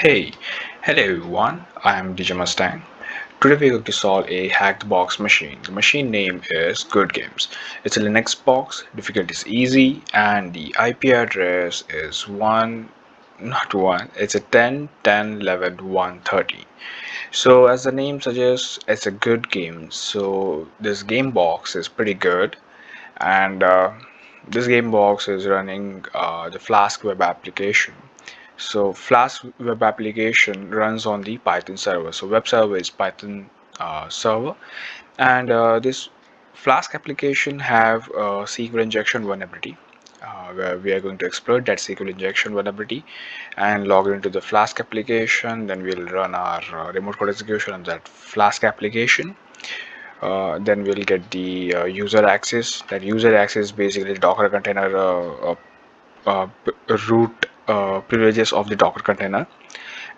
Hey, hello everyone, I am DJ Mustang. Today we're going to solve a hacked box machine. The machine name is GoodGames. It's a Linux box, difficulty is easy, and the IP address is 1, not 1, it's a 10, 10, 11, 130. So as the name suggests, it's a good game. So this game box is pretty good, and this game box is running the Flask web application. So Flask web application runs on the Python server. So web server is Python server, and this Flask application have SQL injection vulnerability, where we are going to exploit that SQL injection vulnerability and log into the Flask application. Then we'll run our remote code execution on that Flask application. Then we'll get the user access. That user access is basically Docker container root privileges of the Docker container,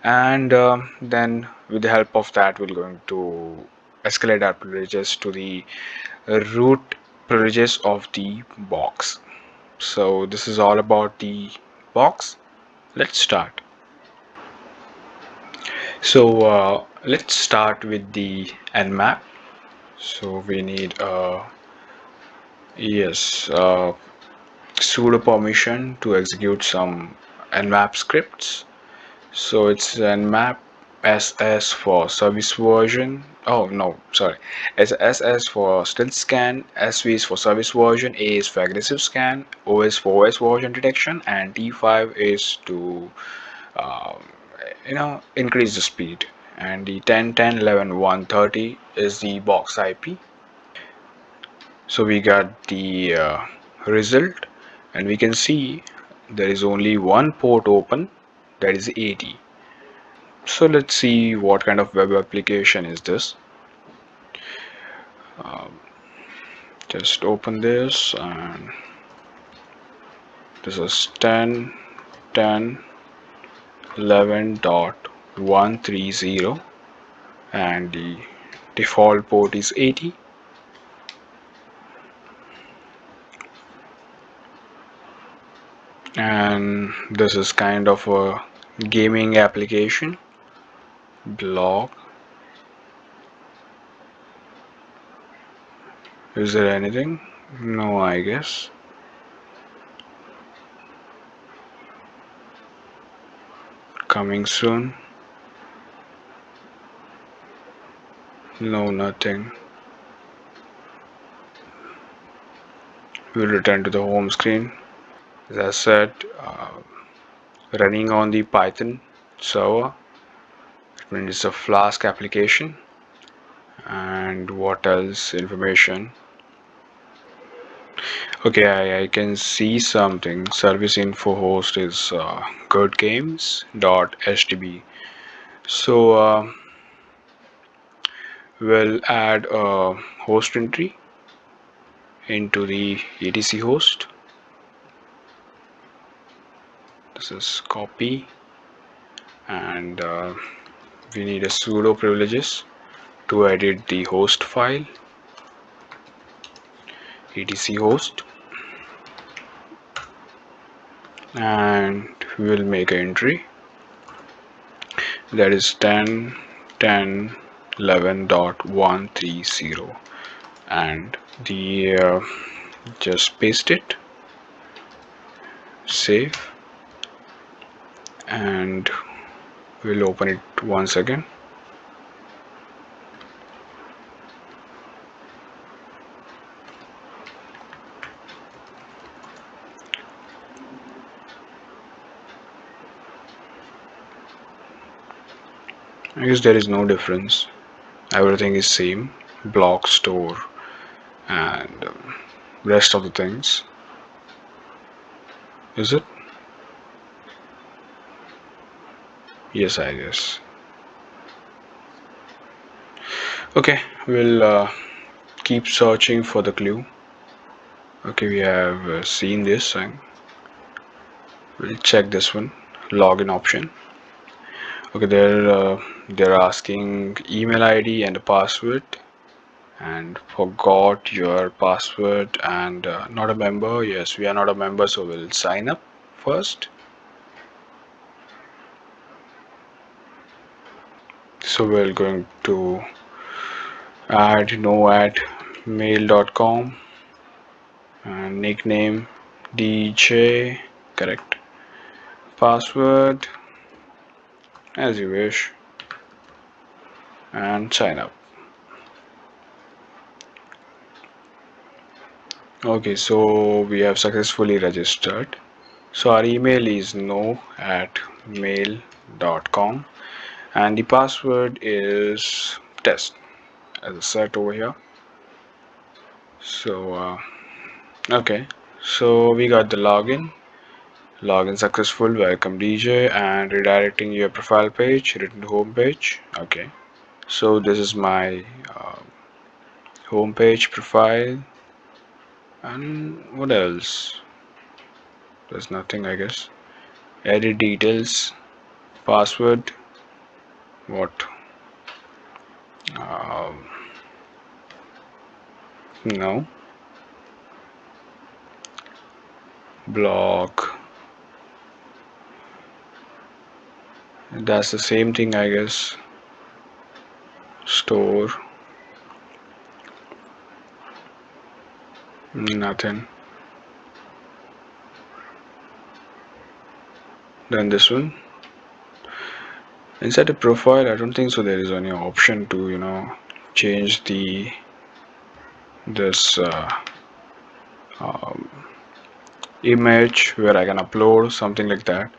and then with the help of that we're going to escalate our privileges to the root privileges of the box. So this is all about the box. Let's start. So let's start with the Nmap. So we need yes sudo permission to execute some Nmap scripts. So it's Nmap SS for service version. Oh no, sorry. It's SS for stealth scan, SV is for service version, A is for aggressive scan, O is for OS version detection, and T5 is to um, increase the speed. And the 10, 10, 11, 130 is the box IP. So we got the result, and we can see there is only one port open, that is 80. So let's see what kind of web application is this. Just open this, and this is 10 10 11.130, and the default port is 80. And this is kind of a gaming application. Blog. Is there anything? No, I guess. Coming soon. No, nothing. We'll return to the home screen. As I said, running on the Python server. It means it's a Flask application. And what else information? Okay, I can see something. Service info host is GoodGames.htb. So we'll add a host entry into the etc host. This is copy, and we need a sudo privileges to edit the host file, etc host, and we will make an entry that is 10 10 11.130, and the just paste it, save, and we'll open it once again. I guess there is no difference. Everything is same. Block, store, and rest of the things. Is it? Yes, I guess. Okay, we'll keep searching for the clue. Okay, we have seen this thing. We'll check this one. Login option. Okay, they're asking email ID and a password, and forgot your password, and not a member. Yes, we are not a member, so we'll sign up first. So we're going to add no at mail.com and nickname DJ, correct, password as you wish, and sign up. Okay, so we have successfully registered. So our email is no at mail.com and the password is test as a set over here. So okay, so we got the login successful, welcome DJ, and redirecting your profile page, return to home page. Okay, so this is my home page profile, and what else? There's nothing, I guess. Edit details, password, what? Um, no, block. That's the same thing, I guess. Store, nothing. Then this one. Inside the profile, I don't think so. There is any option to, change the this um, image where I can upload something like that.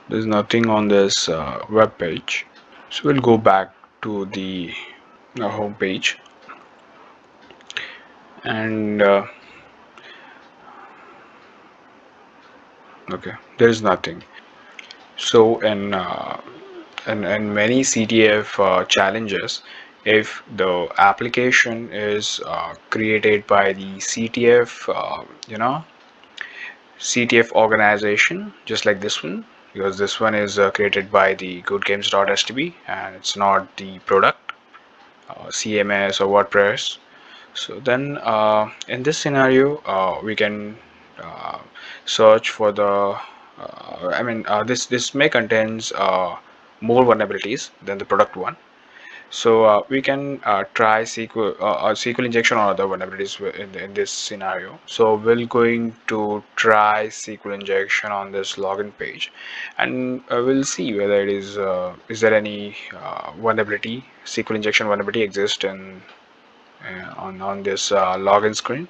There's nothing on this web page. So we'll go back to the home page and okay, there is nothing. So in many CTF challenges, if the application is created by the CTF, CTF organization, just like this one, because this one is created by the GoodGames.stb and it's not the product, CMS or WordPress. So then in this scenario, we can uh, search for the, this may contains more vulnerabilities than the product one. So we can try SQL injection or other vulnerabilities in this scenario. So we're going to try SQL injection on this login page, and we'll see whether it is there any vulnerability, SQL injection vulnerability exists in on this login screen.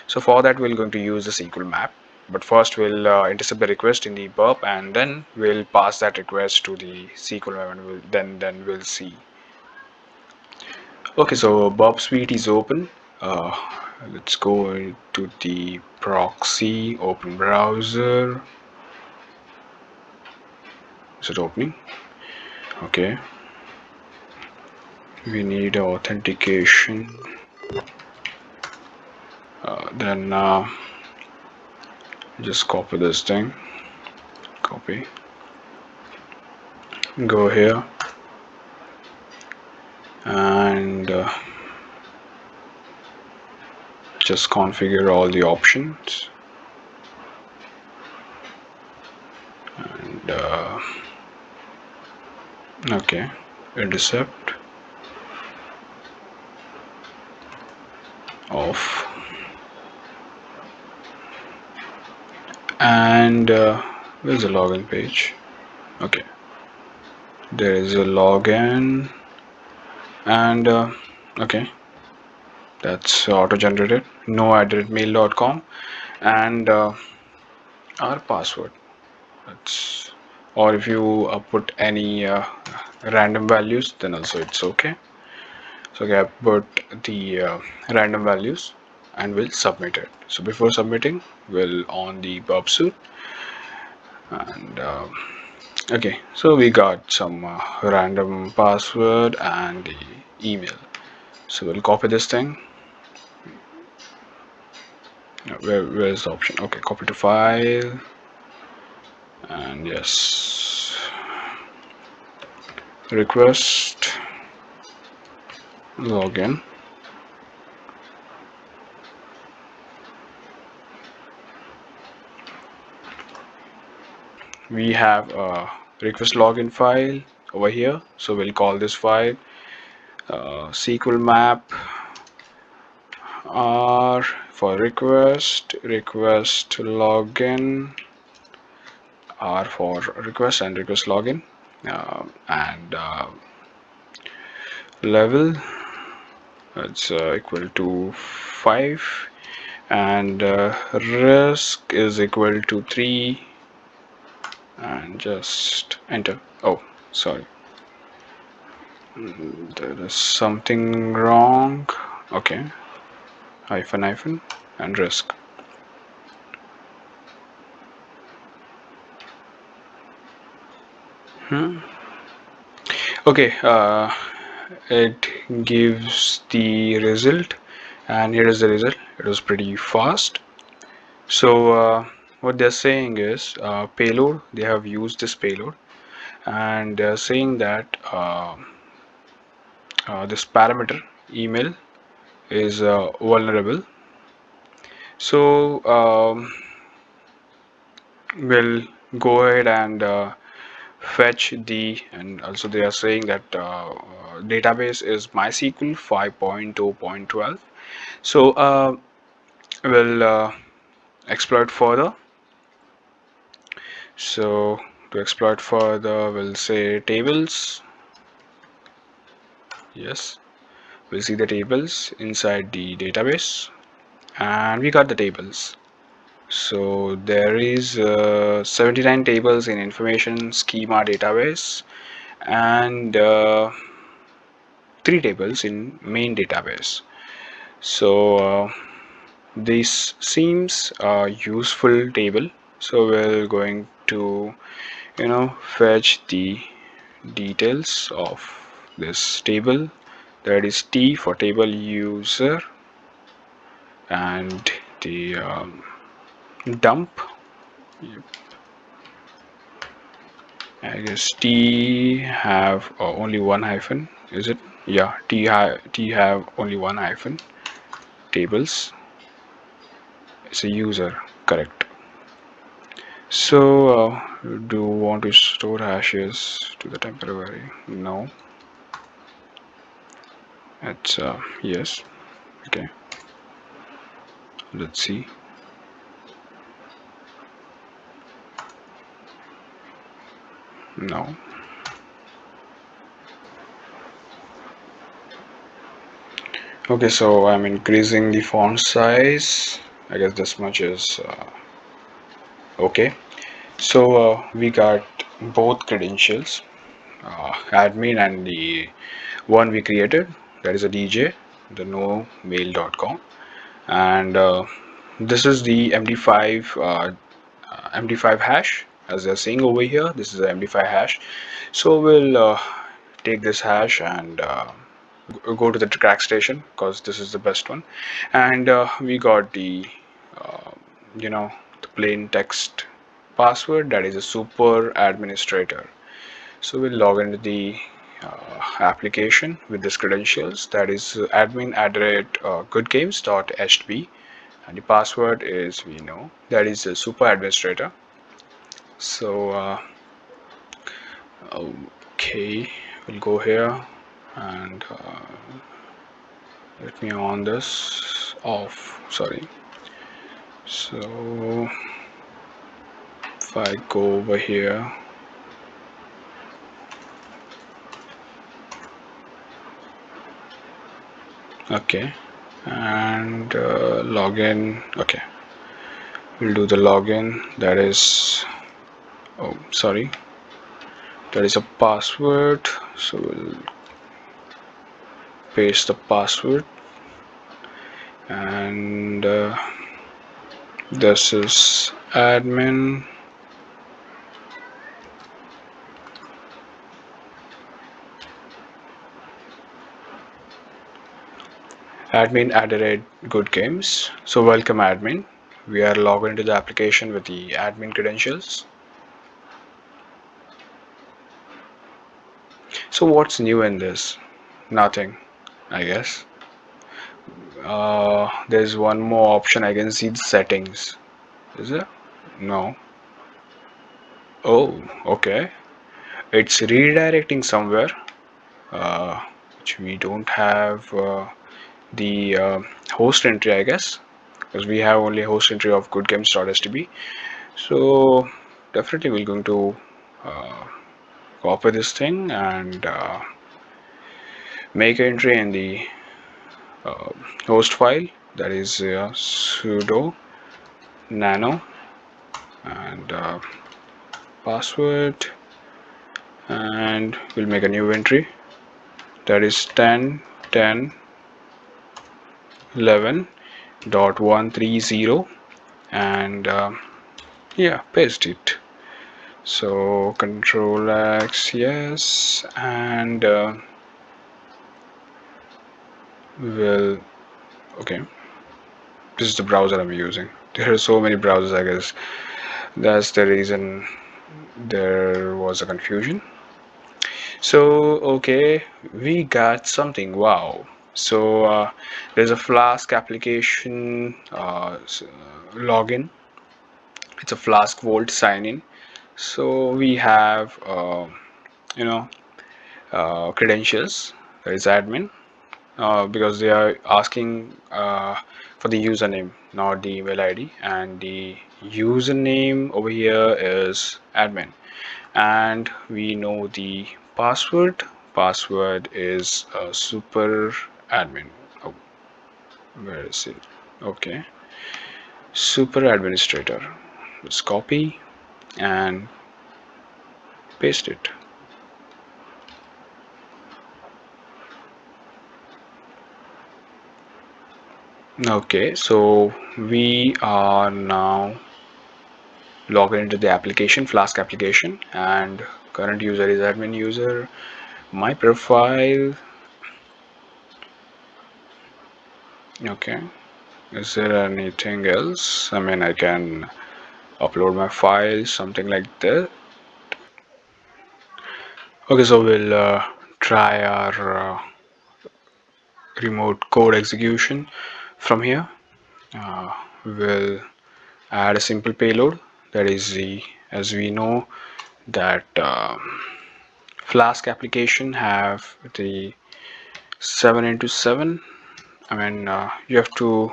So for that we're going to use the SQL map. But first we'll intercept the request in the burp and then we'll pass that request to the SQL map and then we'll see. Okay, so Bob Suite is open. Uh, let's go to the proxy, open browser. Is it opening? Okay. We need authentication. Then just copy this thing. Copy. Go here and just configure all the options. And okay, intercept off. And where's the login page? Okay, there is a login and okay, that's auto-generated, no@mail.com, and our password. That's, or if you put any random values, then also it's okay. So okay, I put the random values and we'll submit it. So before submitting, we'll on the burp suit and okay, so we got some random password and the email. So we'll copy this thing. Where's the option? Okay, copy to file and yes, request login. We have a request login file over here. So we'll call this file SQL map R for request login, R for request and request login, and level, it's equal to 5, and risk is equal to 3, and just enter. Oh, sorry, there is something wrong. Okay, hyphen and risk. Okay, it gives the result, and here is the result. It was pretty fast. So what they're saying is payload. They have used this payload, and they're saying that this parameter email is vulnerable. So we'll go ahead and fetch the, and also they are saying that database is MySQL 5.0.12. So we'll exploit further. So to exploit further, we'll say tables. Yes, we'll see the tables inside the database, and we got the tables. So there is 79 tables in information schema database, and 3 tables in main database. So this seems a useful table. So we're going to fetch the details of this table. That is T for table user, and the dump. Yep. I guess T have only one hyphen. Is it? Yeah, T have only one hyphen. Tables. It's a user. Correct. So do you want to store hashes to the temporary? No. It's yes. Okay. Let's see. No. Okay, so I'm increasing the font size. I guess this much is okay. So we got both credentials, admin and the one we created, that is a DJ, the nomail.com, and this is the MD5 hash, as they're saying over here. This is the MD5 hash. So we'll take this hash and go to the crack station, because this is the best one, and we got the uh, the plain text password, that is a super administrator. So we'll log into the application with this credentials, that is admin@goodgames.hb, and the password is, we know, that is a super administrator. So okay, we'll go here and let me on this off, sorry. So if I go over here, okay, and login. Okay, we'll do the login. That is, oh sorry, that is a password. So we'll paste the password, and this is admin @GoodGames. So welcome admin. We are logged into the application with the admin credentials. So what's new in this? Nothing, I guess. There's one more option. I can see the settings. Is there? No. Oh, okay. it's redirecting somewhere, which we don't have the host entry, I guess, because we have only host entry of goodgames.stb. So definitely we're going to copy this thing and make an entry in the uh, host file, that is sudo nano and password, and we'll make a new entry, that is 10 10 11.130, and yeah, paste it. So control X, yes, and we'll, okay, this is the browser I'm using. There are so many browsers, I guess that's the reason there was a confusion. So okay, we got something, wow. So there's a Flask application login. It's a Flask Vault sign in. So we have you know credentials, that is admin, because they are asking for the username, not the email ID, and the username over here is admin, and we know the password. Password is super admin. Oh, where is it? Okay, super administrator. Let's copy and paste it. Okay, so we are now logged into the application, Flask application, and current user is admin user. My profile. Okay, is there anything else? I mean, I can upload my files, something like that. Okay, so we'll try our remote code execution from here. We'll add a simple payload, that is the, as we know that Flask application have the 7 into 7. I mean, you have to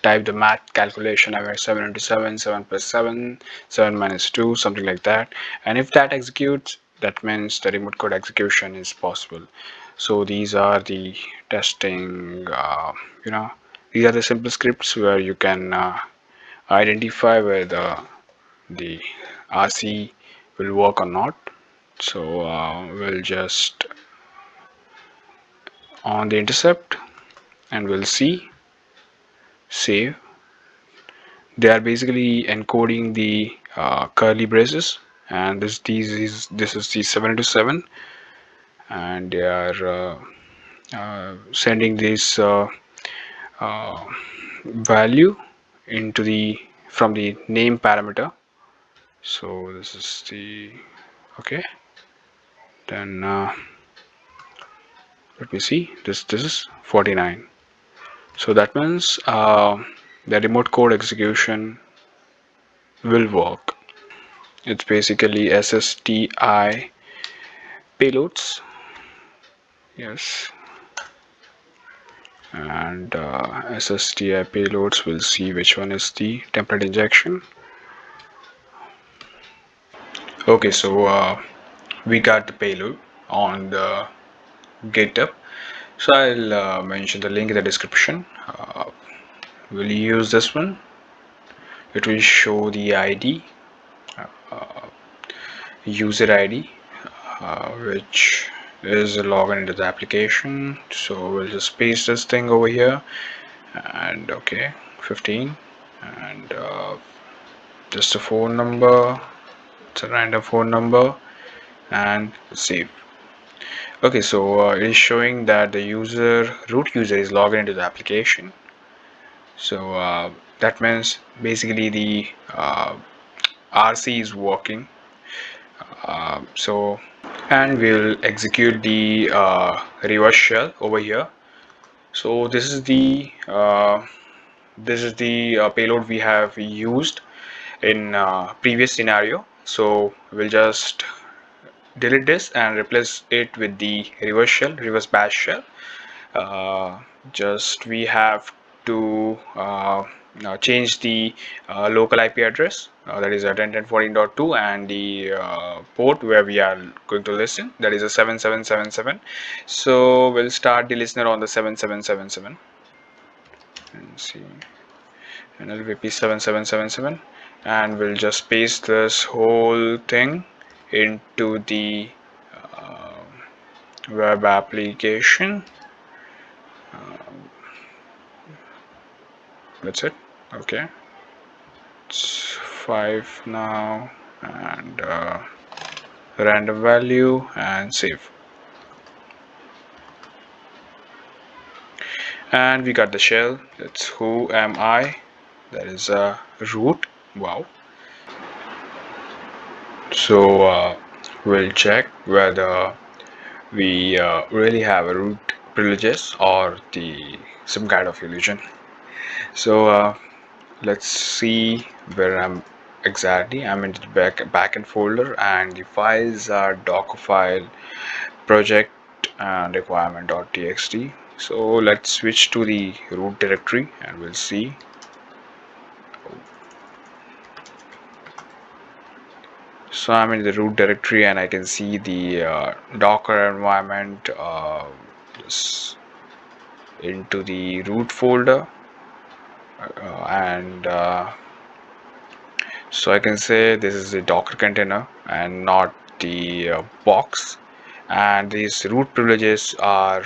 type the math calculation. I mean, 7 into 7, 7 plus 7, 7 minus 2, something like that. And if that executes, that means the remote code execution is possible. So these are the testing, these are the simple scripts where you can identify whether the RC will work or not. So we'll just on the intercept and we'll see, save. They are basically encoding the curly braces, and this is the 7 into 7, and they are sending this uh, value into the from the name parameter. So this is the, okay, then let me see, this is 49. So that means the remote code execution will work. It's basically SSTI payloads, yes, and SSTI payloads, will see which one is the template injection. Okay, so we got the payload on the GitHub, so I'll mention the link in the description. We'll use this one. It will show the ID, user ID, which is login into the application. So we'll just paste this thing over here, and okay, 15, and just a phone number. It's a random phone number, and save. Okay, so it is showing that the root user is logged into the application. So that means basically the RC is working. So and we'll execute the reverse shell over here. So this is the payload we have used in previous scenario. So we'll just delete this and replace it with the reverse bash shell. uh, just we have to now change the local IP address, that is a 10.10.14.2, and the port where we are going to listen, that is a 7777. So we'll start the listener on the 7777 and see NLVP 7777, and we'll just paste this whole thing into the web application. That's it. Okay, it's 5 now, and random value, and save. And we got the shell. That's who am I. That is a root. Wow. So we'll check whether we really have a root privileges or the some kind of illusion. So let's see where I'm exactly. I'm in the backend folder, and the files are docker file project and requirement.txt. So let's switch to the root directory and we'll see. So I'm in the root directory and I can see the docker environment into the root folder, and so I can say this is the docker container and not the box, and these root privileges are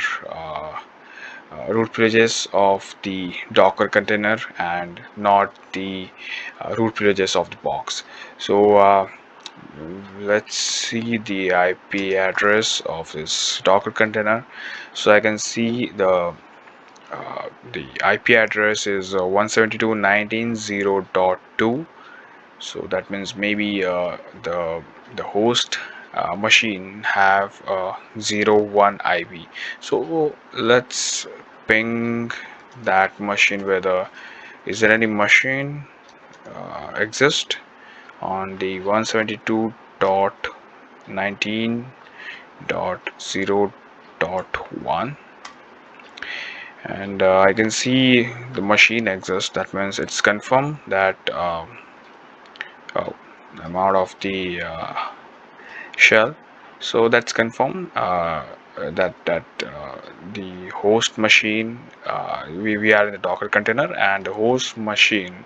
root privileges of the docker container and not the root privileges of the box. So let's see the IP address of this docker container. So I can see the IP address is 172.19.0.2. So that means maybe the host machine have 01 IP. So let's ping that machine, whether is there any machine exist on the 172.19.0.1, and I can see the machine exists. That means it's confirmed that oh, amount of the shell. So that's confirmed that the host machine, we are in the docker container, and the host machine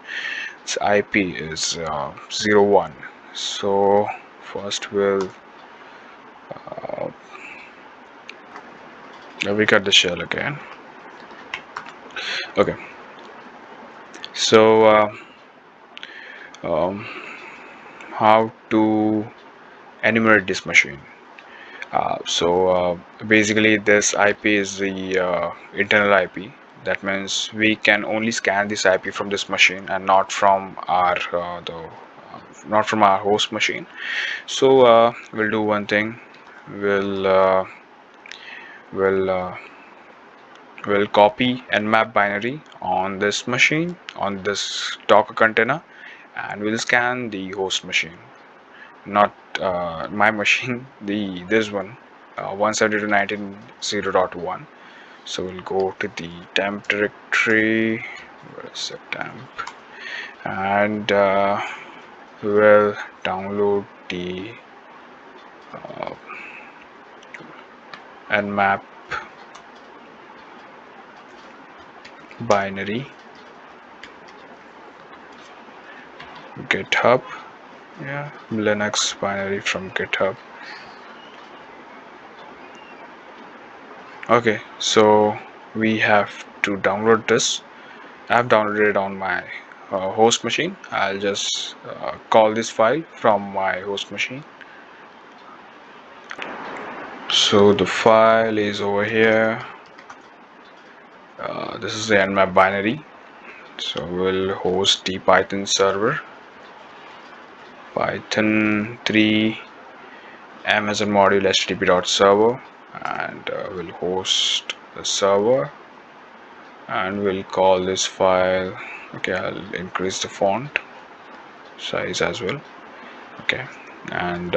IP is 01. So first we'll we got the shell again. Okay, so how to enumerate this machine? So basically this IP is the internal IP. That means we can only scan this IP from this machine and not from our not from our host machine. So we'll do one thing. We'll uh, we'll uh, we'll copy Nmap binary on this machine, on this Docker container, and we'll scan the host machine, not my machine, the this one, 172.19.0.1. So we'll go to the temp directory. Where is the temp? And we'll download the Nmap binary, GitHub. Yeah, Linux binary from GitHub. Okay, so we have to download this. I've downloaded it on my host machine. I'll just call this file from my host machine. So the file is over here. This is the Nmap binary. So we'll host the Python server, Python 3 Amazon module http.server, and we'll host the server, and we'll call this file. Okay, I'll increase the font size as well. Okay, and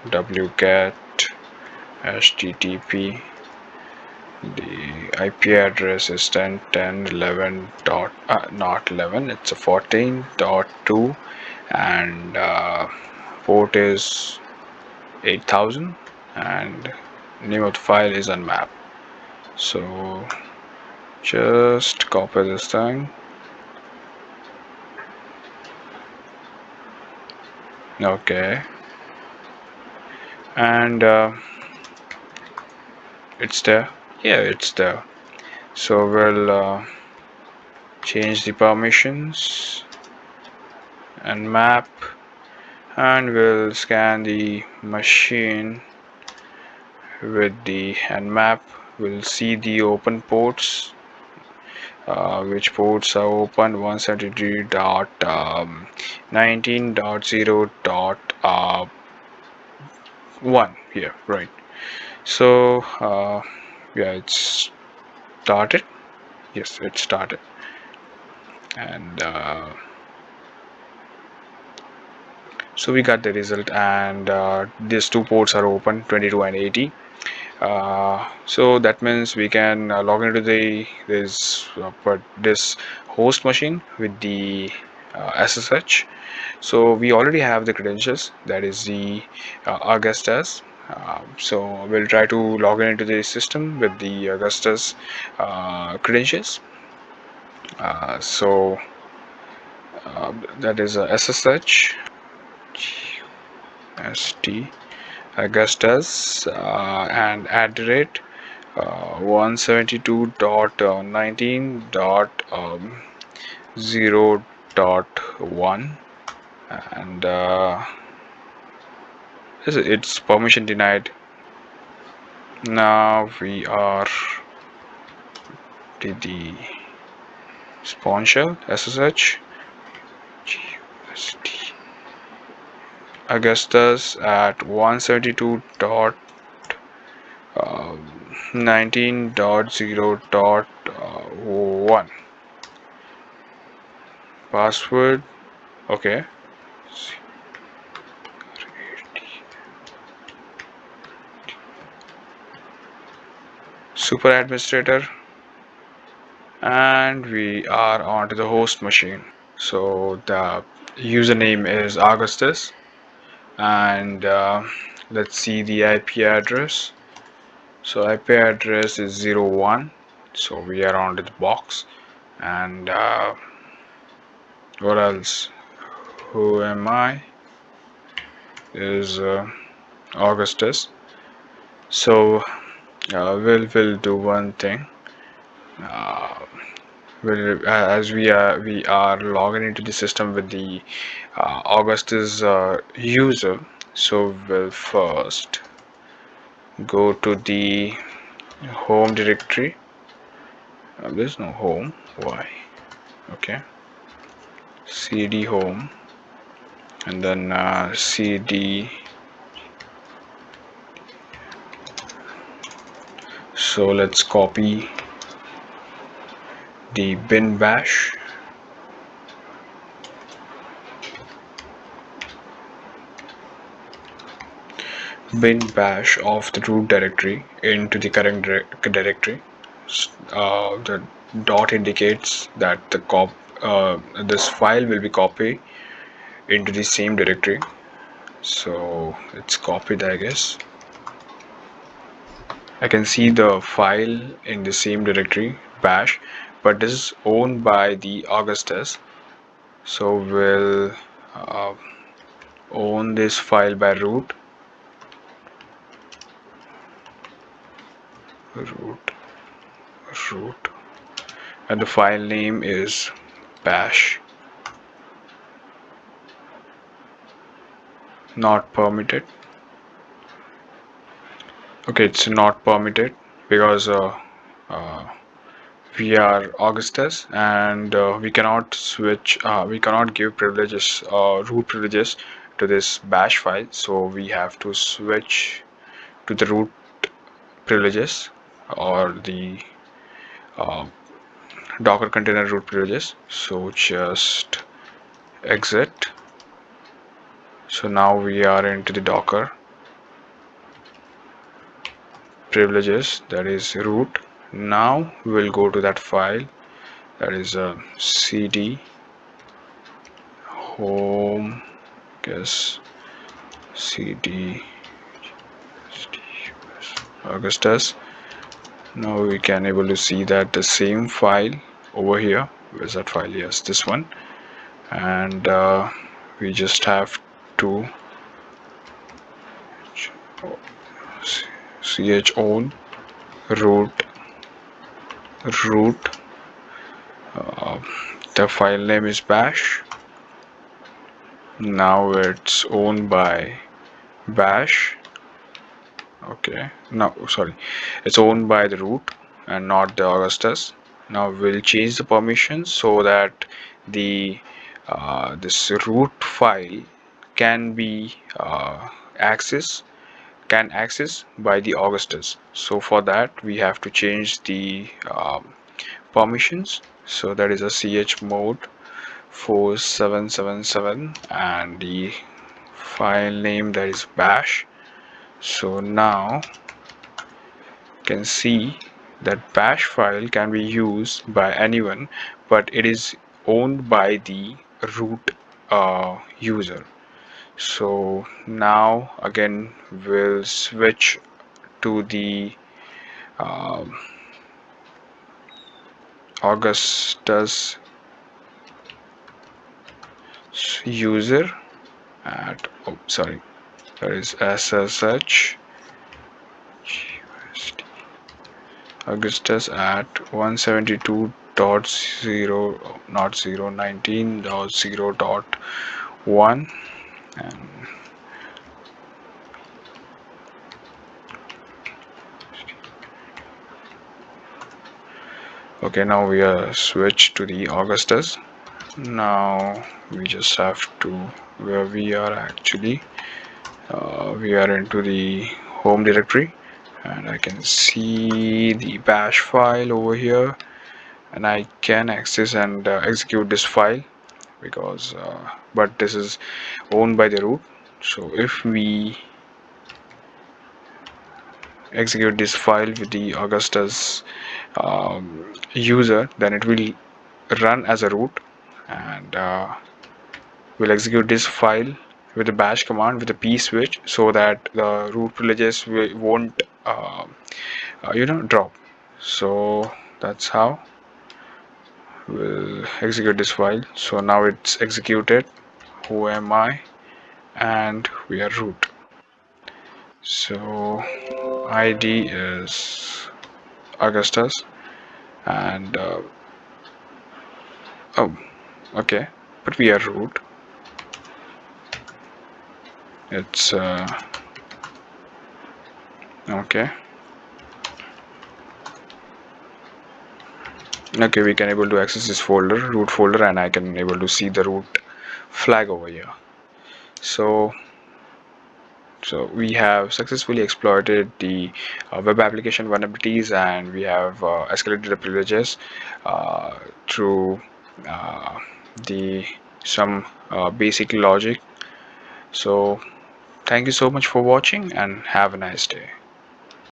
wget http. The IP address is 10.10.11 dot not 11, it's a 14.2, and port is 8000, and name of the file is Nmap. So just copy this thing. Okay, and it's there. Yeah, it's there. So we'll change the permissions and map, and we'll scan the machine with the Nmap. We'll see the open ports, which ports are open: 173.19.0.1 here, right? So yeah, it's started. Yes, it started, and so we got the result, and these two ports are open, 22 and 80. So that means we can log into this host machine with the SSH. So we already have the credentials, that is the Augustus. So we'll try to log into the system with the Augustus credentials. So that is SSH st Augustus and @ 172.19.0.1, and it's permission denied. Now we are to the spawn shell SSH Augustus at 172.19.0.1. Password. Okay. Super administrator, and we are onto the host machine. So the username is Augustus, and let's see the IP address. So IP address is 01. So we are onto the box, and what else? Who am I? Is Augustus. So we'll do one thing. As we are logging into the system with the Augustus user, so we'll first go to the home directory. There's no home. Why? Okay. CD home, and then CD. So let's copy the bin bash. Bin bash of the root directory into the current directory. The dot indicates that this file will be copied into the same directory. So it's copied, I guess. I can see the file in the same directory, bash, but this is owned by the Augustus. So we'll own this file by root, root, root, and the file name is bash. Not permitted. Okay, it's not permitted because we are Augustus, and we cannot switch. We cannot give privileges, root privileges, to this bash file. So we have to switch to the root privileges, or the Docker container root privileges. So just exit. So now we are into the Docker. privileges, that is root. Now we'll go to that file, that is cd home guess cd Augustus. Now we can able to see that the same file over here. Where's that file? Yes, this one. And we just have to chown root. uh, the file name is bash. Now it's owned by bash. Okay, no, sorry, it's owned by the root and not the Augustus. Now we'll change the permissions so that the this root file can be access by the Augustus. So for that we have to change the permissions. So that is a chmod 4777 and the file name, that is bash. So now you can see that bash file can be used by anyone, but it is owned by the root user. So now again we'll switch to the um, Augustus user at, oh sorry, that is ssh Augustus at 172.0 not 0 19.0.1. And okay, now we are switched to the Augustus. Now we just have to, where we are actually, we are into the home directory, and I can see the bash file over here, and I can access and execute this file because but this is owned by the root. So if we execute this file with the Augustus user, then it will run as a root, and we'll execute this file with the bash command with the p switch so that the root privileges won't drop. So that's how we'll execute this file. So now it's executed. Who am I? And we are root. So id is Augustus, and oh okay, but we are root. It's okay, we can able to access this folder, root folder, and I can able to see the root flag over here. So we have successfully exploited the web application vulnerabilities, and we have escalated the privileges through the some basic logic. So thank you so much for watching, and have a nice day.